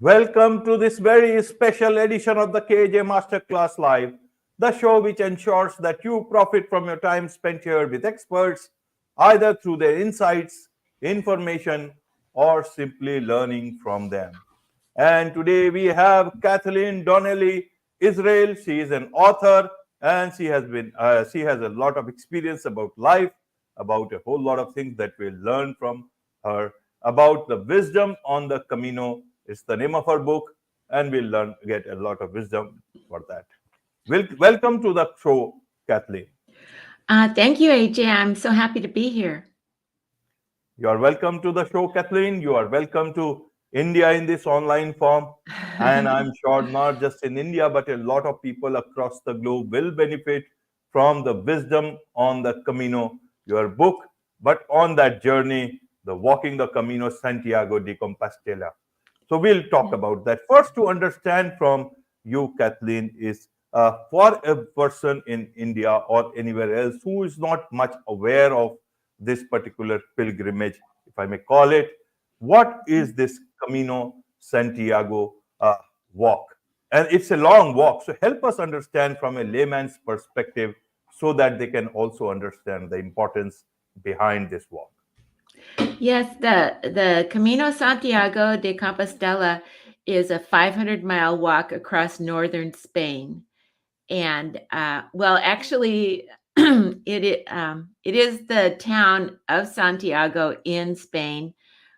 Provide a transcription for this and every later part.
Welcome to this very special edition of the KAJ Masterclass Live, the show which ensures that you profit from your time spent here with experts, either through their insights, information, or simply learning from them. And today we have Kathleen Donnelly Israel. She is an author and she has a lot of experience about life, about a whole lot of things that we'll learn from her about the wisdom on the Camino. It's the name of her book, and we'll get a lot of wisdom for that. Welcome to the show, Kathleen. Thank you, AJ. I'm so happy to be here. You are welcome to the show, Kathleen. You are welcome to India in this online form. And I'm sure not just in India, but a lot of people across the globe will benefit from the wisdom on the Camino, your book, but on that journey, the walking the Camino Santiago de Compostela. So we'll talk about that. First, to understand from you, Kathleen, is for a person in India or anywhere else who is not much aware of this particular pilgrimage, if I may call it, what is this Camino Santiago walk? And it's a long walk. So help us understand from a layman's perspective so that they can also understand the importance behind this walk. Yes, the Camino Santiago de Compostela is a 500-mile walk across northern Spain. And actually, it is the town of Santiago in Spain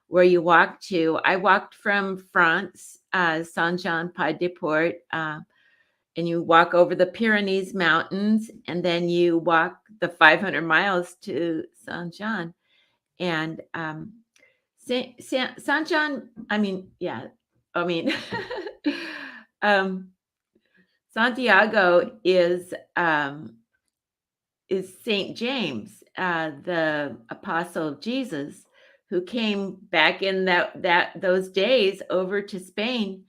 where you walk to. I walked from France, Saint-Jean-Pied-de-Port, and you walk over the Pyrenees Mountains, and then you walk the 500 miles to Saint-Jean. And Saint-Jean, Santiago is Saint James, the apostle of Jesus, who came back in those days over to Spain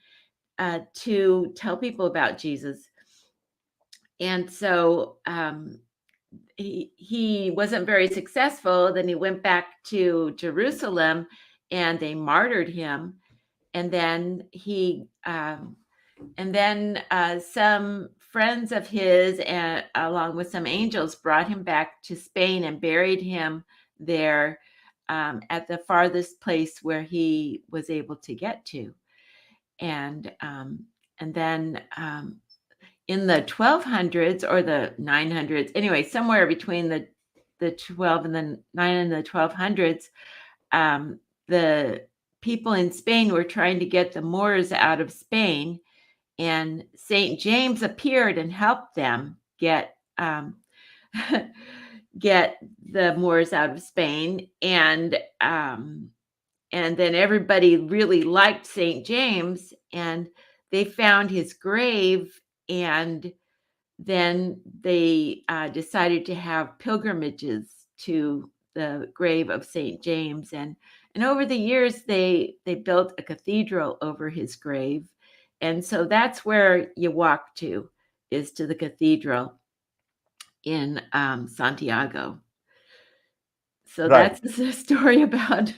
to tell people about Jesus. And so he wasn't very successful. Then he went back to Jerusalem, and they martyred him. And then some friends of his, along with some angels, brought him back to Spain and buried him there at the farthest place where he was able to get to. And then in the 1200s or the 900s, anyway, somewhere between the 12 and the 9 and the 1200s, the people in Spain were trying to get the Moors out of Spain, and Saint James appeared and helped them get the Moors out of Spain. And then everybody really liked Saint James, and they found his grave, and then they decided to have pilgrimages to the grave of Saint James. And over the years, they built a cathedral over his grave. And so that's where you walk to, is to the cathedral in Santiago. So right. That's the story about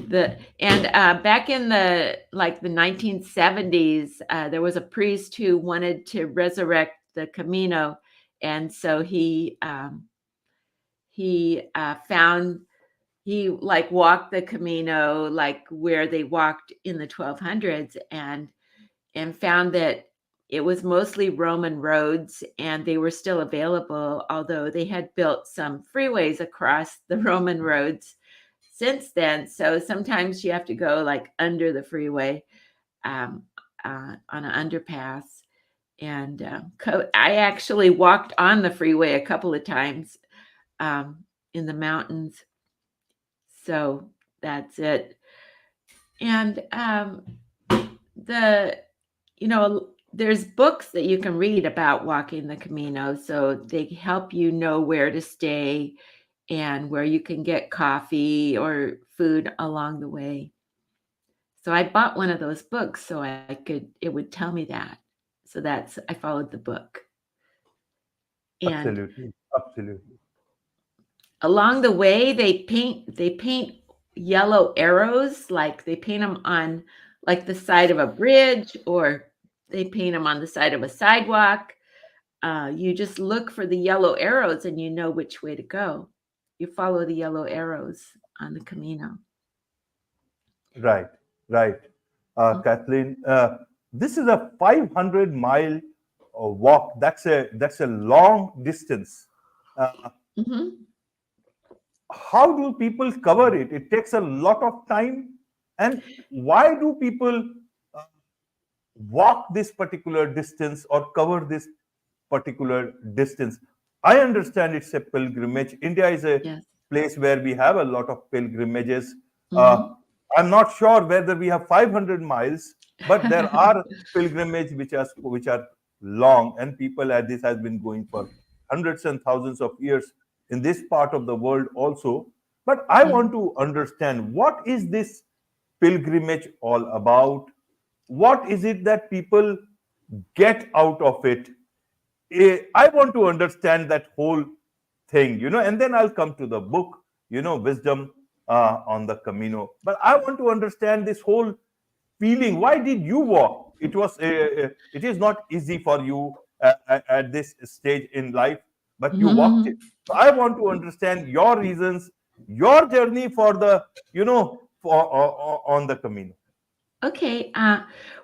back in the 1970s, there was a priest who wanted to resurrect the Camino. And so he walked the Camino, where they walked in the 1200s, and found that it was mostly Roman roads, and they were still available, although they had built some freeways across the Roman roads since then. So sometimes you have to go under the freeway on an underpass. And I actually walked on the freeway a couple of times in the mountains. So that's it. And there's books that you can read about walking the Camino. So they help you know where to stay and where you can get coffee or food along the way. So I bought one of those books so it would tell me that. So I followed the book. And Absolutely. Along the way, they paint yellow arrows, they paint them on like the side of a bridge, or they paint them on the side of a sidewalk. You just look for the yellow arrows and you know which way to go. You follow the yellow arrows on the Camino. Right, right. Kathleen, this is a 500-mile walk. That's a long distance. Uh, Mm-hmm. how do people cover it? It takes a lot of time. And why do people uh, walk this particular distance or cover this particular distance? I understand it's a pilgrimage. India is a Yes. place where we have a lot of pilgrimages. Uh, Mm-hmm. I'm not sure whether we have 500 miles, but there are pilgrimages which are long, and people at this has been going for hundreds and thousands of years in this part of the world also. But I Yeah. want to understand, what is this pilgrimage all about? What is it that people get out of it? I want to understand that whole thing, and then I'll come to the book, Wisdom on the Camino. But I want to understand this whole feeling. Why did you walk? It is not easy for you at this stage in life, but you walked it. So I want to understand your reasons, your journey for the, for on the Camino. Okay.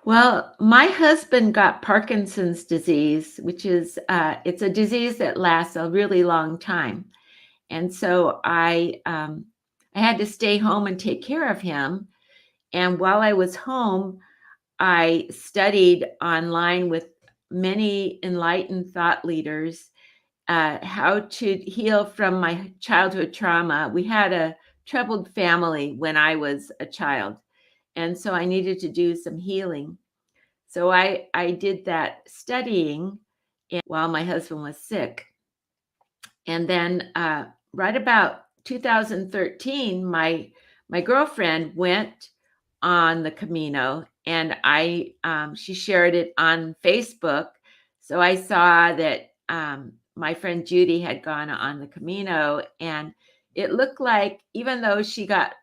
Well, my husband got Parkinson's disease, which is it's a disease that lasts a really long time, and so I had to stay home and take care of him. And while I was home, I studied online with many enlightened thought leaders how to heal from my childhood trauma. We had a troubled family when I was a child, and so I needed to do some healing. So I did that studying while my husband was sick. And then right about 2013, my girlfriend went on the Camino, and I she shared it on Facebook. So I saw that my friend Judy had gone on the Camino, and it looked like, even though she got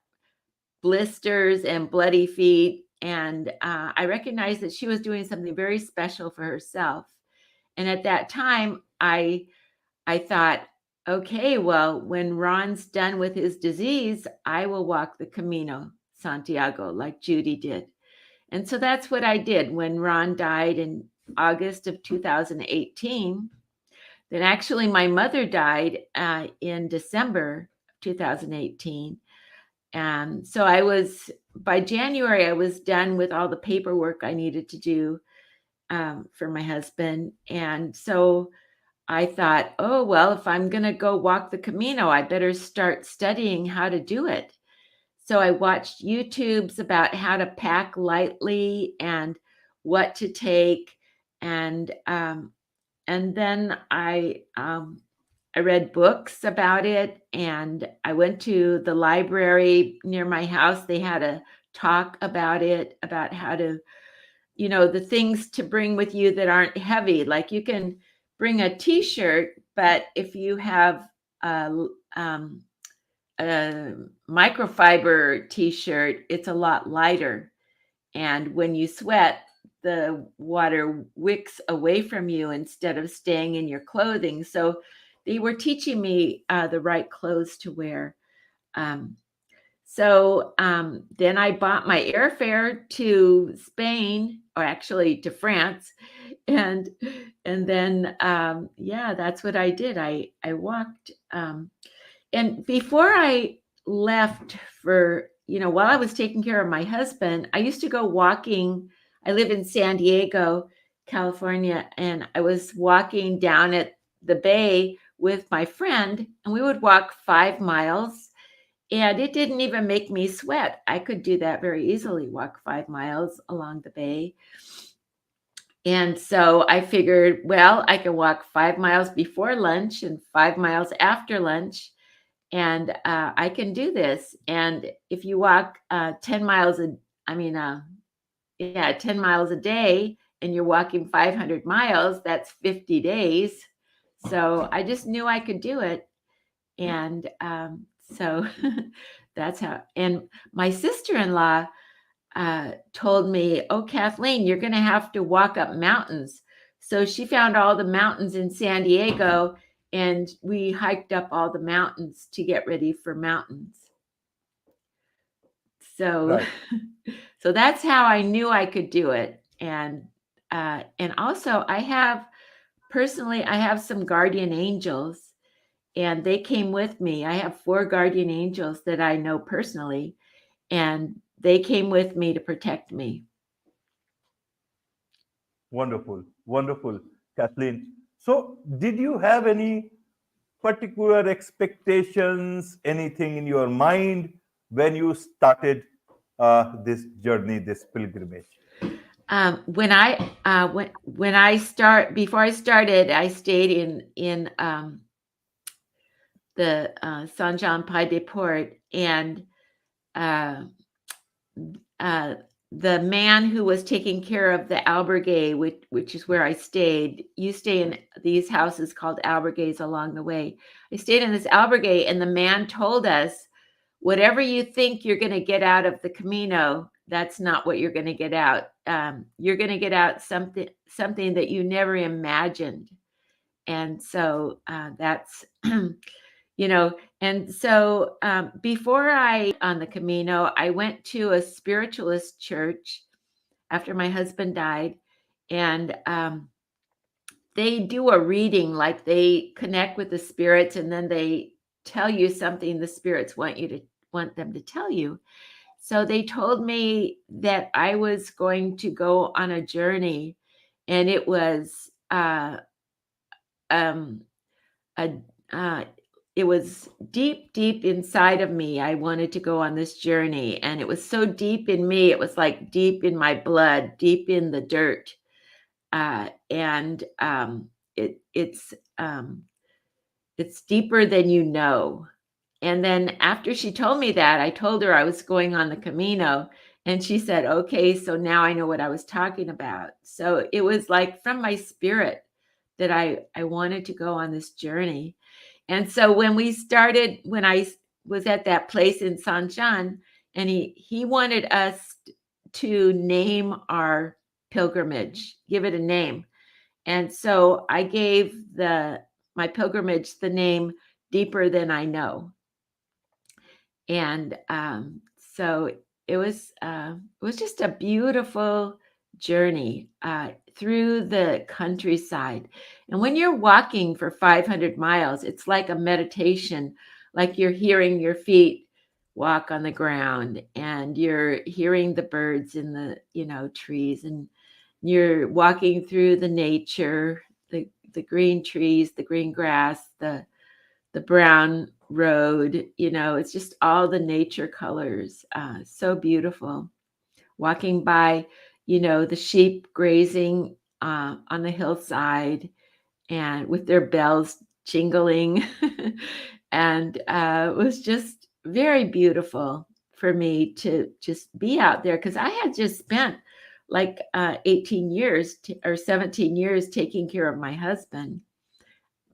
blisters and bloody feet, and I recognized that she was doing something very special for herself. And at that time, I thought, okay, well, when Ron's done with his disease, I will walk the Camino Santiago like Judy did. And so that's what I did when Ron died in August of 2018. Then actually, my mother died in December of 2018. And so by January, I was done with all the paperwork I needed to do for my husband. And so I thought, oh, well, if I'm going to go walk the Camino, I better start studying how to do it. So I watched YouTubes about how to pack lightly and what to take. And, um, and then I read books about it, and I went to the library near my house. They had a talk about it, about how to, the things to bring with you that aren't heavy. Like, you can bring a t-shirt, but if you have um, a microfiber t-shirt, it's a lot lighter. And when you sweat, the water wicks away from you instead of staying in your clothing. So they were teaching me the right clothes to wear. Um, so then I bought my airfare to Spain, or actually to France, and then yeah, that's what I did. I walked, and before I left for, while I was taking care of my husband, I used to go walking. I live in San Diego, California, and I was walking down at the bay with my friend, and we would walk 5 miles, and it didn't even make me sweat. I could do that very easily, walk 5 miles along the bay. And so I figured, well, I can walk 5 miles before lunch and 5 miles after lunch, and I can do this. And if you walk 10 miles, I mean, yeah, 10 miles a day, and you're walking 500 miles, that's 50 days. So I just knew I could do it. And so that's how. And my sister-in-law, told me, "Oh, Kathleen, you're going to have to walk up mountains." So she found all the mountains in San Diego, and we hiked up all the mountains to get ready for mountains. So, Right. so that's how I knew I could do it. And also I have some guardian angels, and they came with me. I have 4 guardian angels that I know personally, and they came with me to protect me. Wonderful. Wonderful, Kathleen. So, did you have any particular expectations, anything in your mind when you started this journey, this pilgrimage? When I start before I started, I stayed in the Saint Jean Pied de Port, and uh, uh, the man who was taking care of the albergue, which is where I stayed. You stay in these houses called albergues along the way. I stayed in this albergue, and the man told us, whatever you think you're going to get out of the Camino, that's not what you're going to get out. You're going to get out something that you never imagined. And so that's and so before I on the Camino, I went to a spiritualist church after my husband died, and they do a reading, like they connect with the spirits, and then they tell you something the spirits want them to tell you. So they told me that I was going to go on a journey, and it was um, a it was deep, deep inside of me. I wanted to go on this journey, and it was so deep in me. It was like deep in my blood, deep in the dirt, and it, it's deeper than you know. And then after she told me that, I told her I was going on the Camino, and she said, "Okay, so now I know what I was talking about." So it was like from my spirit that I wanted to go on this journey. And so when I was at that place in San Juan, and he wanted us to name our pilgrimage, give it a name. And so I gave my pilgrimage the name Deeper Than I Know. And so it was just a beautiful journey through the countryside. And when you're walking for 500 miles, it's like a meditation, like you're hearing your feet walk on the ground, and you're hearing the birds in the trees, and you're walking through the nature, the green trees, the green grass, the brown road. It's just all the nature colors, so beautiful. Walking by, the sheep grazing on the hillside, and with their bells jingling. And it was just very beautiful for me to just be out there, because I had just spent like 18 years or 17 years taking care of my husband,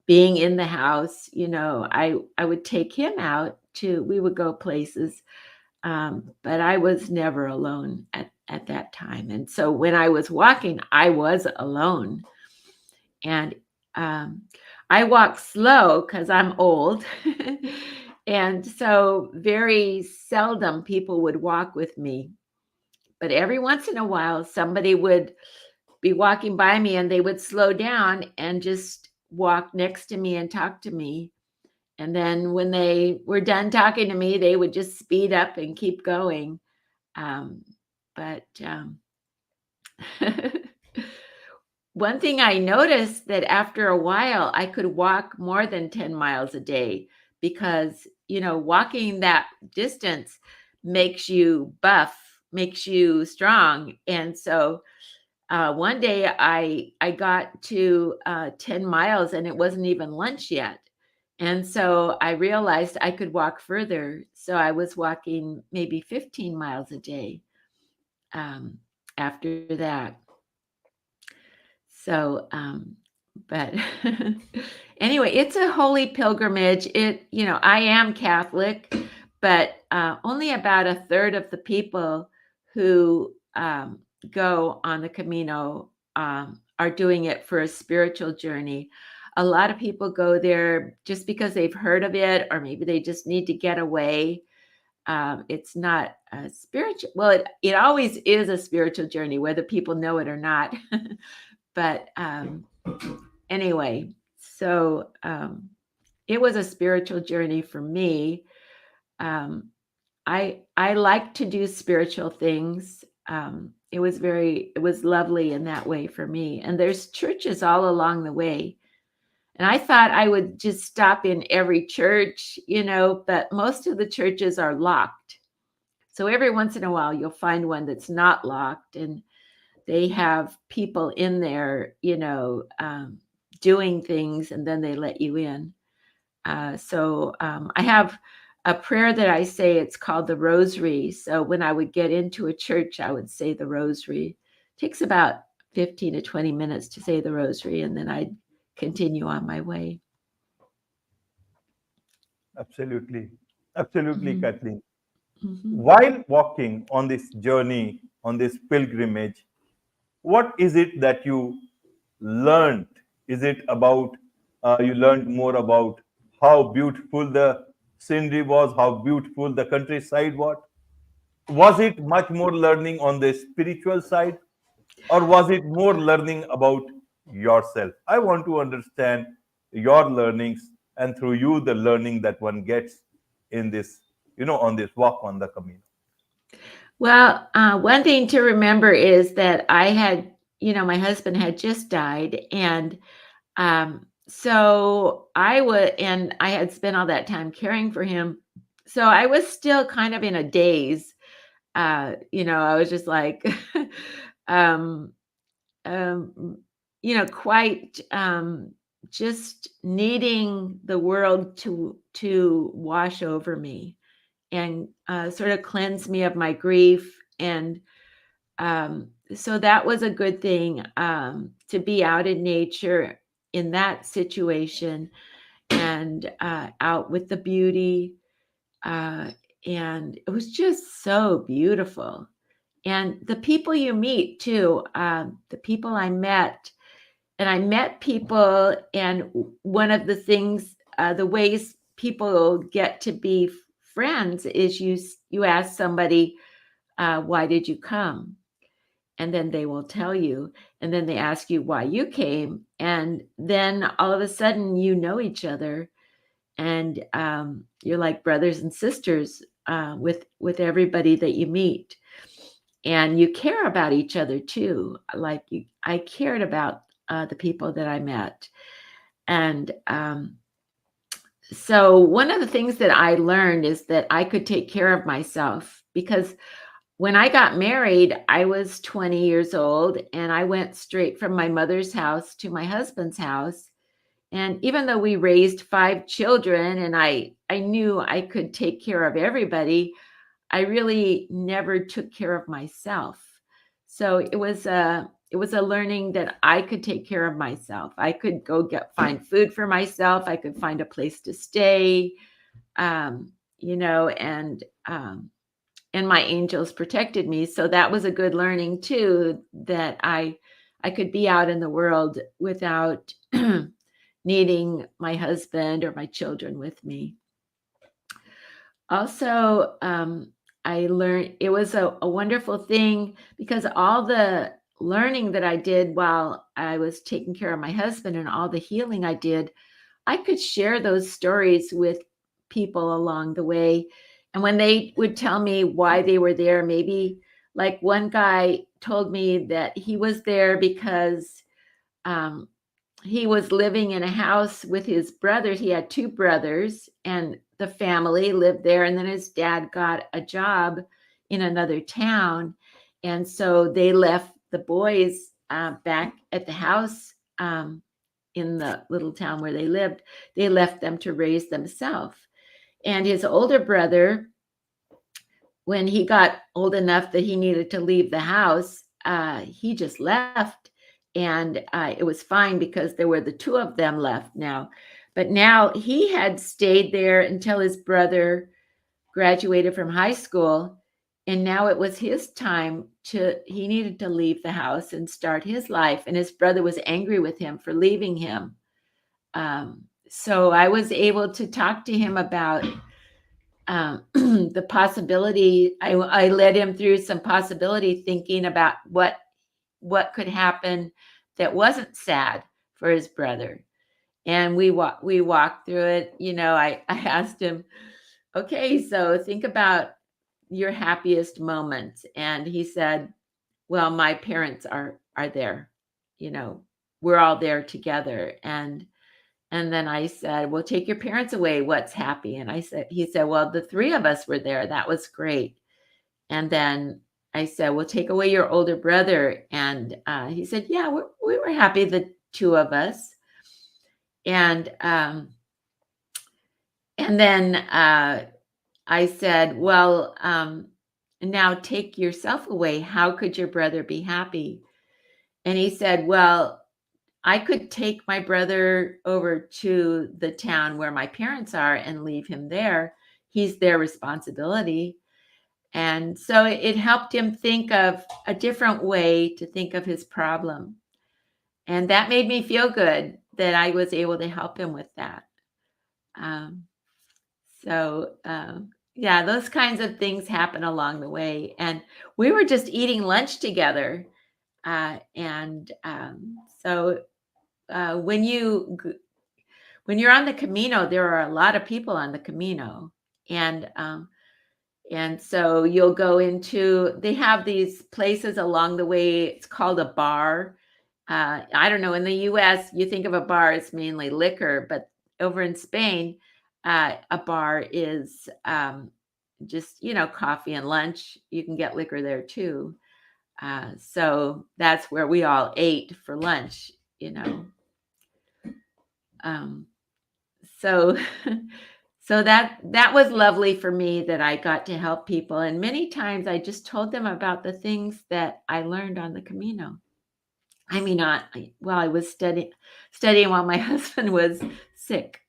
being in the house. I would take him out we would go places, but I was never alone at that time. And so when I was walking, I was alone. And I walk slow because I'm old. And so very seldom people would walk with me. But every once in a while, somebody would be walking by me, and they would slow down and just walk next to me and talk to me. And then when they were done talking to me, they would just speed up and keep going. But one thing I noticed, that after a while, I could walk more than 10 miles a day, because, walking that distance makes you buff, makes you strong. And so one day I got to 10 miles, and it wasn't even lunch yet. And so I realized I could walk further. So I was walking maybe 15 miles a day after that. So, but anyway, it's a holy pilgrimage. I am Catholic, but only about a third of the people who go on the Camino are doing it for a spiritual journey. A lot of people go there just because they've heard of it, or maybe they just need to get away. It's not a spiritual, well, it always is a spiritual journey, whether people know it or not. But anyway, so it was a spiritual journey for me. Um, I like to do spiritual things. It was lovely in that way for me. And there's churches all along the way. And I thought I would just stop in every church, but most of the churches are locked. So every once in a while, you'll find one that's not locked, and they have people in there, doing things, and then they let you in. So I have a prayer that I say. It's called the Rosary. So when I would get into a church, I would say the Rosary. It takes about 15 to 20 minutes to say the Rosary, and then I'd continue on my way. Absolutely. Absolutely, Mhm. Kathleen. Mhm. While walking on this journey, on this pilgrimage, what is it that you learned? Is it about, you learned more about how beautiful the scenery was, how beautiful the countryside was? Was it much more learning on the spiritual side, or was it more learning about yourself? I want to understand your learnings, and through you, the learning that one gets in this, on this walk on the Camino. Well, one thing to remember is that I had, my husband had just died, and so and I had spent all that time caring for him. So I was still kind of in a daze. I was just like, um, um, quite just needing the world to wash over me and sort of cleanse me of my grief. And so that was a good thing, to be out in nature in that situation, and out with the beauty. Uh, and it was just so beautiful. And the people you meet too, the people I met, and I met people, and one of the things, the ways people get to be friends is you ask somebody, why did you come? And then they will tell you, and then they ask you why you came, and then all of a sudden you know each other, and you're like brothers and sisters, with everybody that you meet, and you care about each other too. I cared about the people that I met, and so one of the things that I learned is that I could take care of myself, because when I got married, I was 20 years old, and I went straight from my mother's house to my husband's house. And even though we raised 5 children, and I knew I could take care of everybody, I really never took care of myself. So it was a learning that I could take care of myself. I could go find food for myself. I could find a place to stay, um, you know, and um, and my angels protected me. So that was a good learning too, that I could be out in the world without needing my husband or my children with me. Also, I learned it was a wonderful thing, because all the learning that I did while I was taking care of my husband, and all the healing I did, I could share those stories with people along the way. And when they would tell me why they were there, maybe like one guy told me that he was there because um, he was living in a house with his brothers. He had 2 brothers, and the family lived there. And then his dad got a job in another town. And so they left the boys back at the house, in the little town where they lived. They left them to raise themselves. And his older brother, when he got old enough that he needed to leave the house, he just left. And it was fine, because there were the 2 of them left now. But now he had stayed there until his brother graduated from high school. And now it was his time he needed to leave the house and start his life. And his brother was angry with him for leaving him. So I was able to talk to him about the possibility. I led him through some possibility thinking about what could happen that wasn't sad for his brother. And we walked through it. I asked him, okay, so think about your happiest moments. And he said, well, my parents are there. We're all there together. And then I said, well, take your parents away. What's happy? And he said, well, the three of us were there. That was great. And then I said, well, take away your older brother. And he said, yeah, we were happy, the two of us. And then I said, well, now take yourself away. How could your brother be happy? And he said, well, I could take my brother over to the town where my parents are and leave him there. He's their responsibility. And so it helped him think of a different way to think of his problem. And that made me feel good that I was able to help him with that. Yeah, those kinds of things happen along the way. And we were just eating lunch together. So when you're on the Camino, there are a lot of people on the Camino. And so you'll go they have these places along the way. It's called a bar. I don't know, in the US, you think of a bar as mainly liquor, but over in Spain, a bar is just, coffee and lunch. You can get liquor there too. So that's where we all ate for lunch, So so that was lovely for me, that I got to help people. And many times I just told them about the things that I learned on the Camino. I mean, while I was studying while my husband was sick.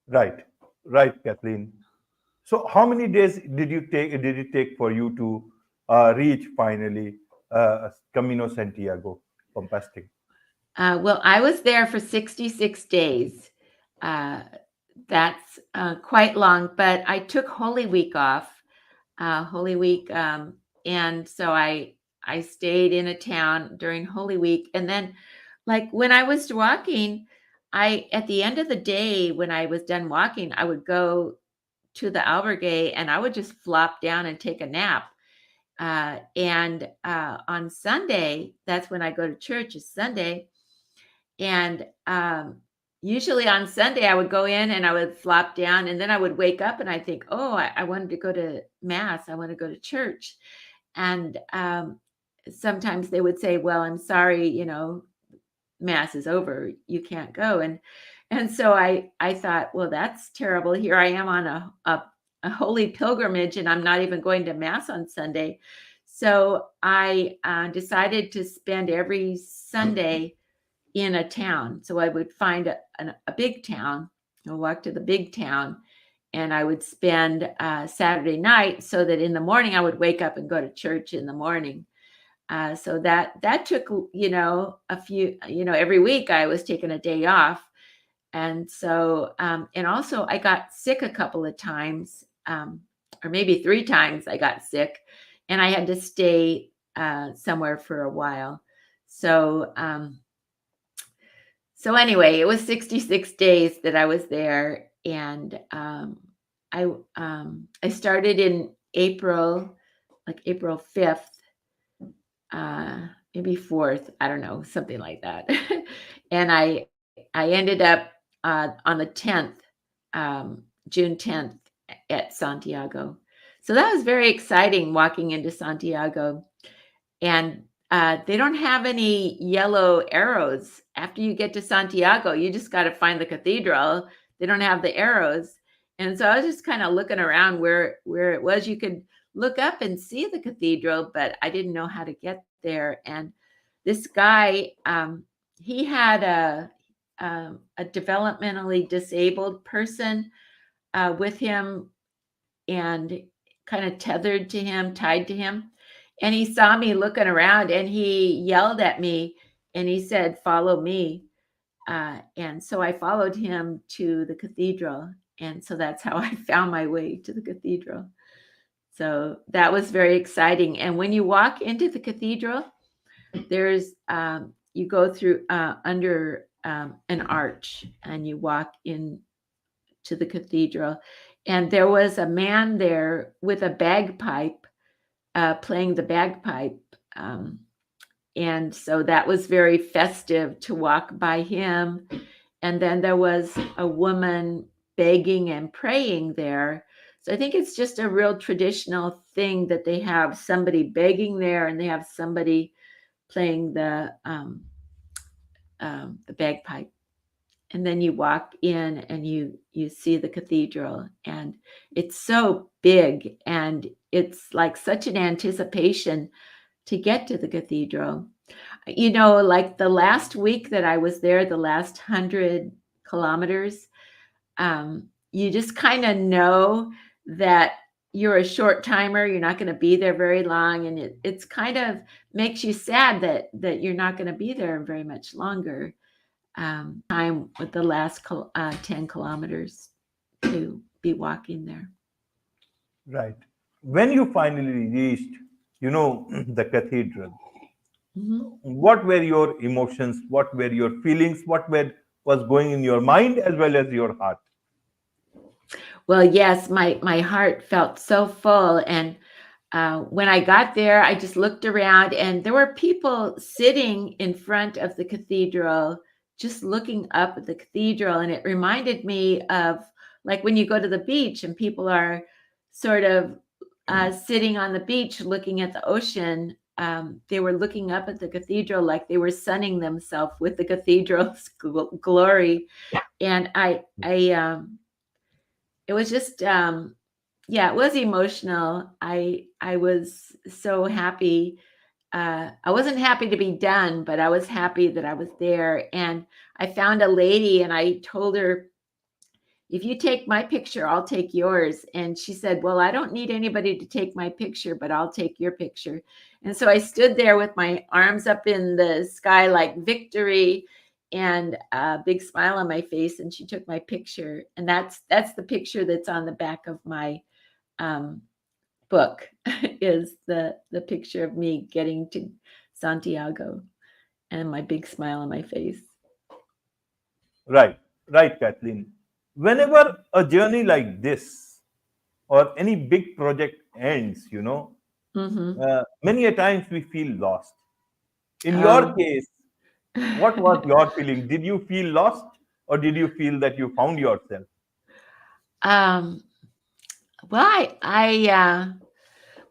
Right, right, Kathleen. So, how many days did it take for you to reach finally Camino Santiago compasting? Well, I was there for 66 days. That's quite long, but I took Holy Week off. Holy Week, and so I stayed in a town during Holy Week, and then, like, when I was walking, at the end of the day, when I was done walking, I would go to the albergue and I would just flop down and take a nap. And on Sunday, that's when I go to church, is Sunday. And usually on Sunday, I would go in and I would flop down, and then I would wake up and I think, oh, I wanted to go to Mass. I want to go to church. And sometimes they would say, well, I'm sorry, Mass is over. You can't go. And so I thought, well, that's terrible. Here I am on a holy pilgrimage, and I'm not even going to Mass on Sunday. So I decided to spend every Sunday in a town. So I would find a big town, and walk to the big town, and I would spend Saturday night, so that in the morning I would wake up and go to church in the morning. So that took, a few, every week I was taking a day off. And so, and also I got sick a couple of times, or maybe 3 times I got sick, and I had to stay somewhere for a while. So anyway, it was 66 days that I was there, and I started in April, like April 5th, maybe 4th, I don't know, something like that. And I ended up on the 10th, June 10th, at Santiago. So that was very exciting, walking into Santiago. And they don't have any yellow arrows. After you get to Santiago, you just got to find the cathedral. They don't have the arrows. And so I was just kind of looking around where it was. You could look up and see the cathedral, but I didn't know how to get there. And this guy, he had a developmentally disabled person with him. and kind of tethered to him, tied to him. And he saw me looking around and he yelled at me and he said, "Follow me." And so I followed him to the cathedral. And so that's how I found my way to the cathedral. So that was very exciting. And when you walk into the cathedral, there's you go through under an arch and you walk in to the cathedral. And there was a man there with a bagpipe playing the bagpipe. And so that was very festive to walk by him. And then there was a woman begging and praying there. So I think it's just a real traditional thing that they have somebody begging there and they have somebody playing the bagpipe. And then you walk in and you see the cathedral, and it's so big and it's like such an anticipation to get to the cathedral. Like the last week that I was there, the last 100 kilometers, you just kind of know that you're a short timer, you're not going to be there very long, and it's kind of makes you sad that you're not going to be there very much longer. Time with the last 10 kilometers to be walking there. Right. When you finally reached, the cathedral, what were your emotions? What were your feelings? Was going in your mind as well as your heart? Well, yes, my heart felt so full. And when I got there, I just looked around and there were people sitting in front of the cathedral, just looking up at the cathedral. And it reminded me of like when you go to the beach and people are sort of sitting on the beach looking at the ocean. They were looking up at the cathedral like they were sunning themselves with the cathedral's glory. And it was just it was emotional. I was so happy. I wasn't happy to be done, but I was happy that I was there. And I found a lady and I told her, "If you take my picture, I'll take yours." And she said, "Well, I don't need anybody to take my picture, but I'll take your picture." And so I stood there with my arms up in the sky like victory and a big smile on my face. And she took my picture. And that's the picture that's on the back of my book is the picture of me getting to Santiago and my big smile on my face. Right, right, Kathleen. Whenever a journey like this or any big project ends, many a times we feel lost. In your case, what was your feeling? Did you feel lost or did you feel that you found yourself? Well,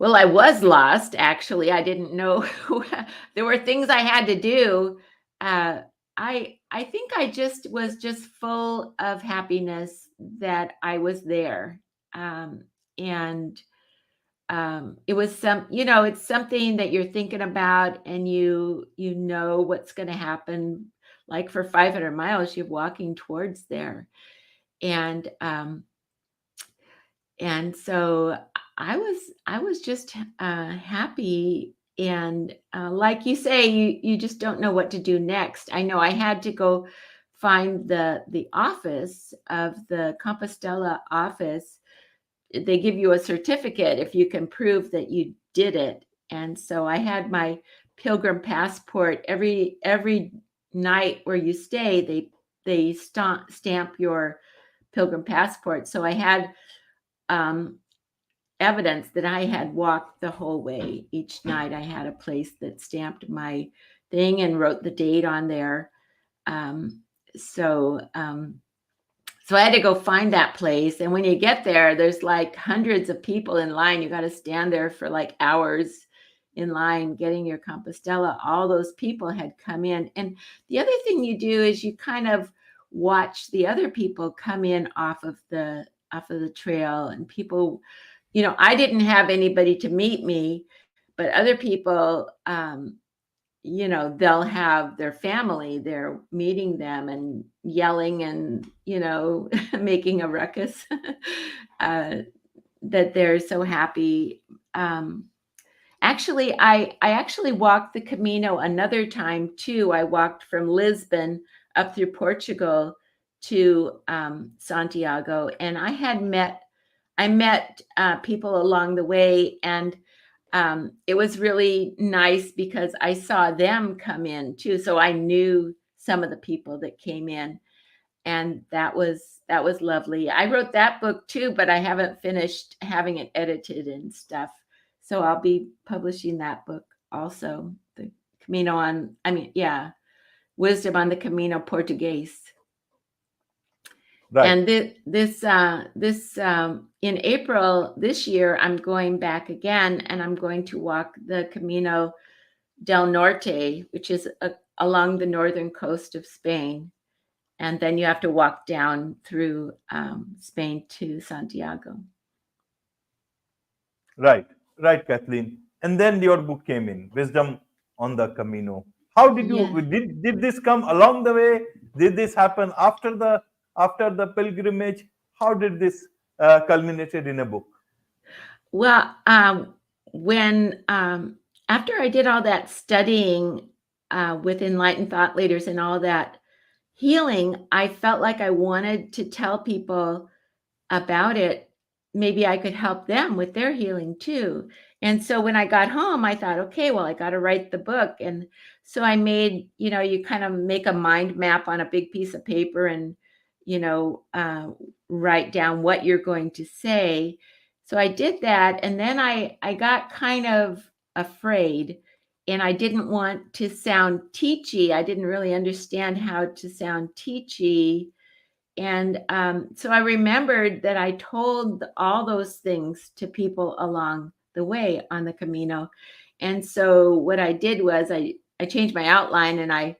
I was lost, actually. I didn't know there were things I had to do. I think I just was just full of happiness that I was there. And it was it's something that you're thinking about and you know what's going to happen. Like for 500 miles, you're walking towards there. And so I was just happy. And like you say, you just don't know what to do next. I know I had to go find the office of the Compostela office. They give you a certificate if you can prove that you did it. And so I had my pilgrim passport. Every night where you stay, they stamp your pilgrim passport. So I had evidence that I had walked the whole way. Each night I had a place that stamped my thing and wrote the date on there. So I had to go find that place. And when you get there, there's like hundreds of people in line. You got to stand there for like hours in line getting your Compostela. All those people had come in. And the other thing you do is you kind of watch the other people come in off of the trail. And people, I didn't have anybody to meet me, but other people, they'll have their family, they're meeting them and yelling and, making a ruckus. that they're so happy. Actually, I actually walked the Camino another time too. I walked from Lisbon up through Portugal to Santiago, and I met people along the way, and it was really nice because I saw them come in too. So I knew some of the people that came in, and that was lovely. I wrote that book too, but I haven't finished having it edited and stuff. So I'll be publishing that book also. The Camino on, I mean, yeah, Wisdom on the Camino Portuguese. Right. And this in April this year, I'm going back again, and I'm going to walk the Camino del Norte, which is along the northern coast of Spain. And then you have to walk down through Spain to Santiago. Right, right, Kathleen. And then your book came in, Wisdom on the Camino. How did you Yeah. did this come along the way? Did this happen after the pilgrimage? How did this culminated in a book? Well, when after I did all that studying with enlightened thought leaders and all that healing, I felt like I wanted to tell people about it. Maybe I could help them with their healing too. And so when I got home, I thought, okay, well, I got to write the book. And so I made, you kind of make a mind map on a big piece of paper and, you know, uh, write down what you're going to say. So I did that. And then I got kind of afraid, and I didn't want to sound teachy. I didn't really understand how to sound teachy. And so I remembered that I told all those things to people along the way on the Camino. And so what I did was I changed my outline, and I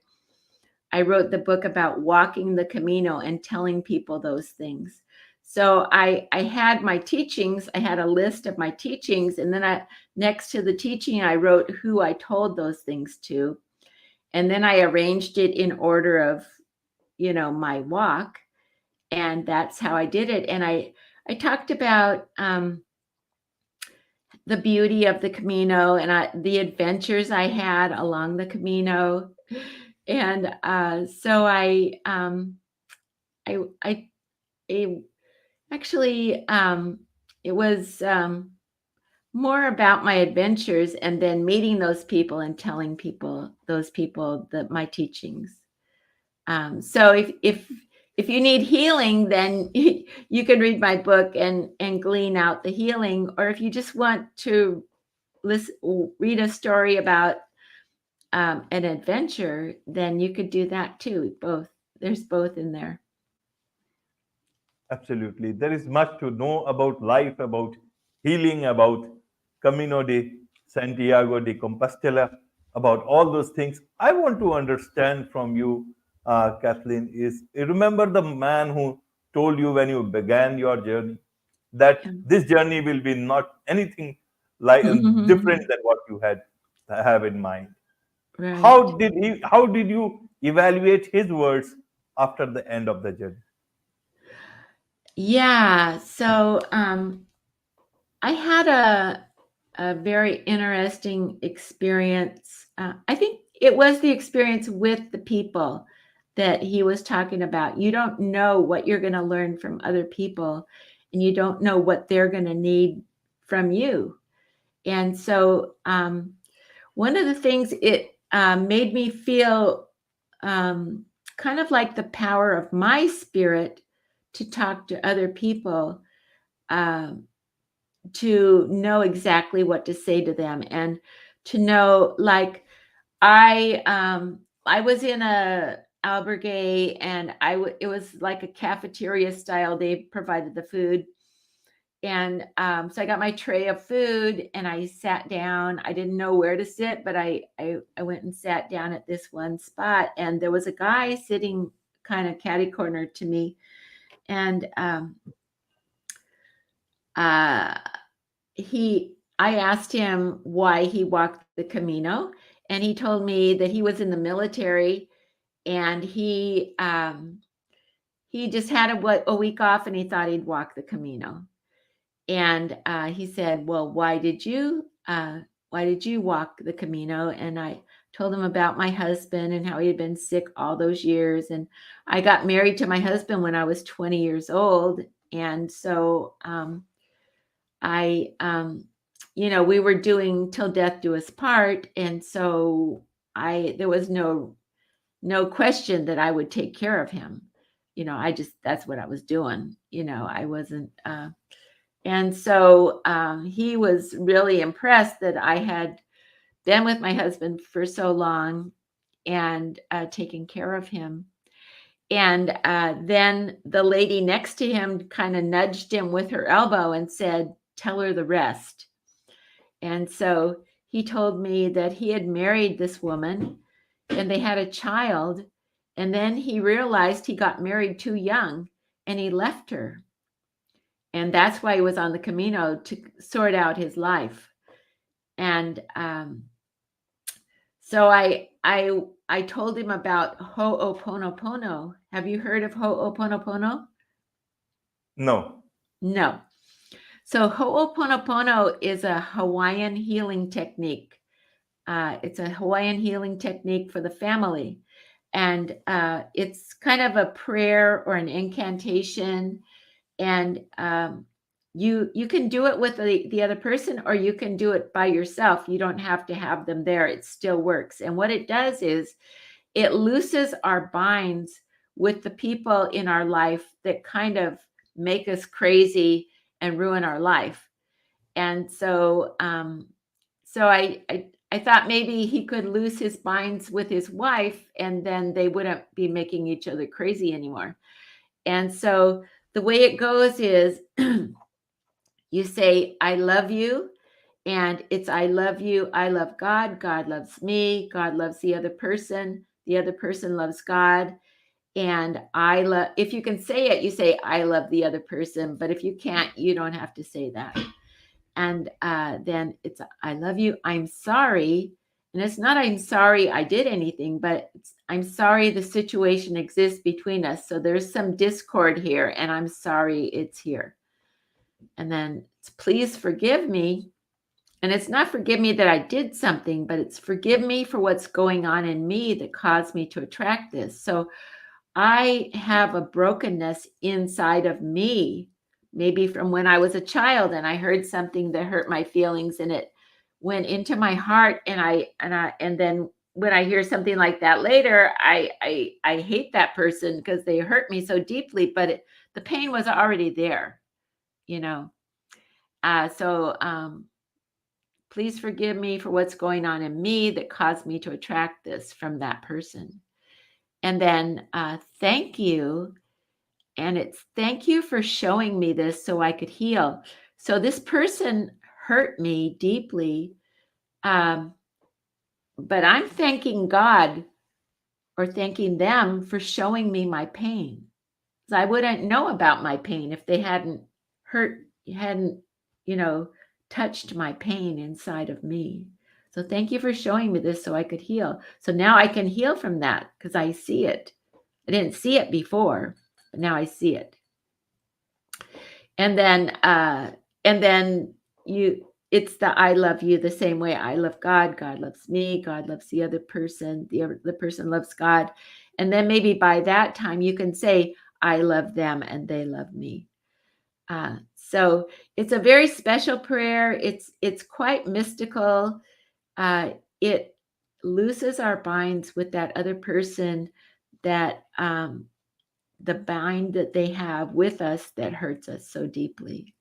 wrote the book about walking the Camino and telling people those things. So I had my teachings, I had a list of my teachings, and then next to the teaching, I wrote who I told those things to. And then I arranged it in order of, my walk. And that's how I did it. And I talked about the beauty of the Camino and the adventures I had along the Camino. And so I, I, I actually, it was more about my adventures and then meeting those people and telling those people that my teachings. So if you need healing, then you can read my book and glean out the healing. Or if you just want to read a story about an adventure, then you could do that too. Both. There's both in there. Absolutely. There is much to know about life, about healing, about Camino de Santiago de Compostela, about all those things. I want to understand from you, Kathleen, is you remember the man who told you when you began your journey that this journey will be not anything like different than what you had have in mind. Right. How did you evaluate his words after the end of the journey? Yeah. So I had a very interesting experience. I think it was the experience with the people that he was talking about. You don't know what you're going to learn from other people, and you don't know what they're going to need from you. And so, one of the things it made me feel kind of like the power of my spirit to talk to other people. Um, to know exactly what to say to them, and to know, like, I was in a albergue, and it was like a cafeteria style. They provided the food, and so I got my tray of food and I sat down. I didn't know where to sit, but I went and sat down at this one spot, and there was a guy sitting kind of catty corner to me, and uh I asked him why he walked the Camino, and he told me that he was in the military, and he just had a week off, and he thought he'd walk the Camino. And he said, well, why did you walk the Camino? And I told him about my husband and how he had been sick all those years. And I got married to my husband when I was 20 years old. And so we were doing Till Death Do Us Part. And so there was no question that I would take care of him. That's what I was doing. I wasn't, and so he was really impressed that I had been with my husband for so long and taken care of him. And then the lady next to him kind of nudged him with her elbow and said, tell her the rest. And so he told me that he had married this woman and they had a child. And then he realized he got married too young and he left her. And that's why he was on the Camino, to sort out his life. And so I told him about Ho'oponopono. Have you heard of Ho'oponopono? No. No. So Ho'oponopono is a Hawaiian healing technique. It's a Hawaiian healing technique for the family. And it's kind of a prayer or an incantation. And you can do it with the other person, or you can do it by yourself. You don't have to have them there. It still works. And what it does is it looses our binds with the people in our life that kind of make us crazy and ruin our life. And so I thought maybe he could loose his binds with his wife, and then they wouldn't be making each other crazy anymore. And so the way it goes is you say, I love you. And it's, I love you. I love God. God loves me. God loves the other person. The other person loves God. And if you can say it, you say, I love the other person. But if you can't, you don't have to say that. And then it's, I love you. I'm sorry. And it's not, I'm sorry I did anything, but I'm sorry the situation exists between us. So there's some discord here, and I'm sorry it's here. And then it's, please forgive me. And it's not forgive me that I did something, but it's forgive me for what's going on in me that caused me to attract this. So I have a brokenness inside of me, maybe from when I was a child and I heard something that hurt my feelings, and it went into my heart. And then when I hear something like that later, I hate that person because they hurt me so deeply, but the pain was already there, So please forgive me for what's going on in me that caused me to attract this from that person. And then thank you. And it's thank you for showing me this so I could heal. So this person hurt me deeply, but I'm thanking God or thanking them for showing me my pain. I wouldn't know about my pain if they hadn't touched my pain inside of me. So thank you for showing me this so I could heal. So now I can heal from that because I see it. I didn't see it before, but now I see it. And then it's the I love you the same way I love God. God loves me. God loves the other person. The person loves God. And then maybe by that time you can say, I love them and they love me. So it's a very special prayer. It's quite mystical. It looses our binds with that other person, that the bind that they have with us that hurts us so deeply.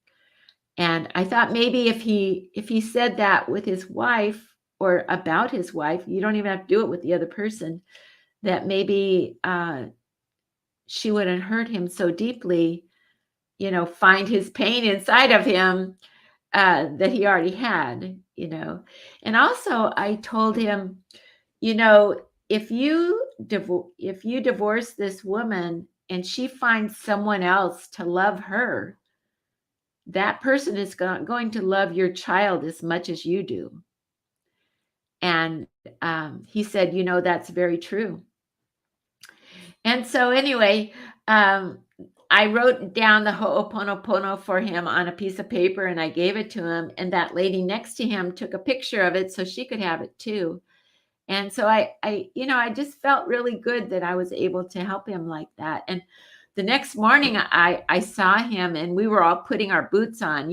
And I thought maybe if he said that with his wife or about his wife, you don't even have to do it with the other person, that maybe she wouldn't hurt him so deeply, find his pain inside of him that he already had, And also I told him, if you divorce this woman and she finds someone else to love her, that person is going to love your child as much as you do. And he said, that's very true. And so anyway, I wrote down the Ho'oponopono for him on a piece of paper and I gave it to him. And that lady next to him took a picture of it so she could have it too. And so I just felt really good that I was able to help him like that. And the next morning I saw him and we were all putting our boots on.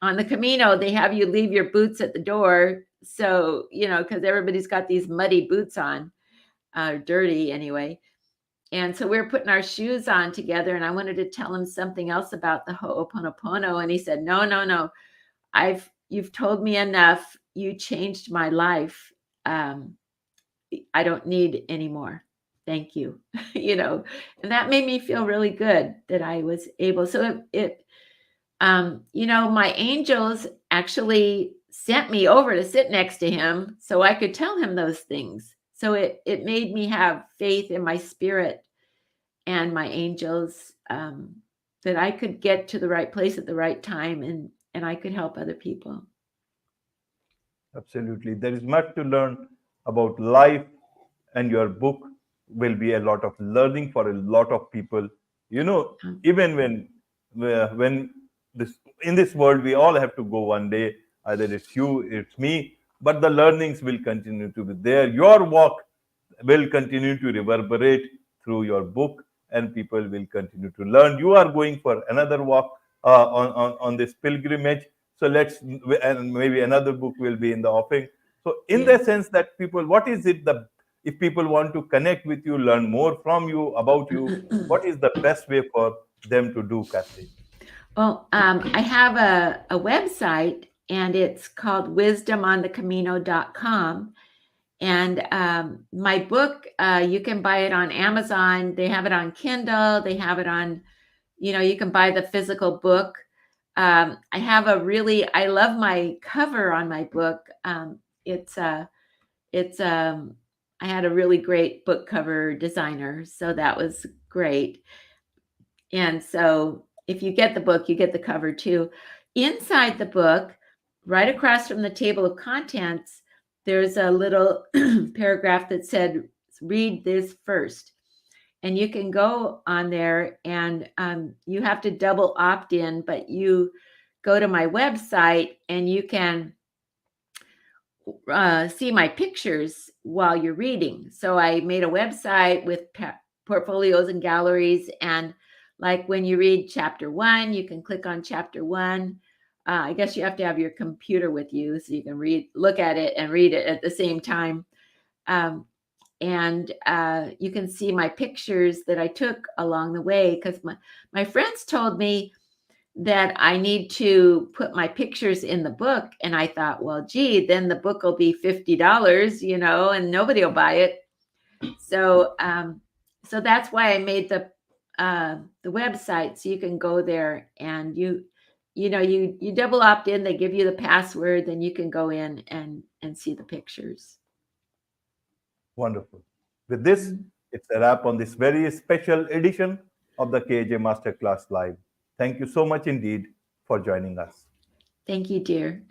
On the Camino, they have you leave your boots at the door. So, because everybody's got these muddy boots on, dirty anyway. And so we were putting our shoes on together, and I wanted to tell him something else about the Ho'oponopono. And he said, no, you've told me enough. You changed my life. I don't need any more. Thank you. And that made me feel really good that I was able. So my angels actually sent me over to sit next to him so I could tell him those things. So it made me have faith in my spirit and my angels, that I could get to the right place at the right time and I could help other people. Absolutely. There is much to learn about life, and your book will be a lot of learning for a lot of people. Even when this in this world we all have to go one day, either it's you, it's me, but the learnings will continue to be there. Your walk will continue to reverberate through your book, and people will continue to learn. You are going for another walk on this pilgrimage. So and maybe another book will be in the offing. So in the sense that people, what is it if people want to connect with you, learn more from you, about you, what is the best way for them to do, Kathleen? Well, I have a website and it's called wisdomonthecamino.com. And my book, you can buy it on Amazon. They have it on Kindle. They have it on, you can buy the physical book. I love my cover on my book. I had a really great book cover designer, so that was great. And so if you get the book, you get the cover too. Inside the book, right across from the table of contents, there's a little paragraph that said, read this first. And you can go on there and you have to double opt in, but you go to my website and you can see my pictures while you're reading. So I made a website with portfolios and galleries. And like when you read chapter 1, you can click on chapter 1. I guess you have to have your computer with you so you can look at it and read it at the same time. And you can see my pictures that I took along the way, because my friends told me that I need to put my pictures in the book. And I thought, well, gee, then the book will be $50, and nobody will buy it. So that's why I made the website, so you can go there and you double opt in. They give you the password, then you can go in and see the pictures. Wonderful. With this, it's a wrap on this very special edition of the KAJ Masterclass Live. Thank you so much indeed for joining us. Thank you, dear.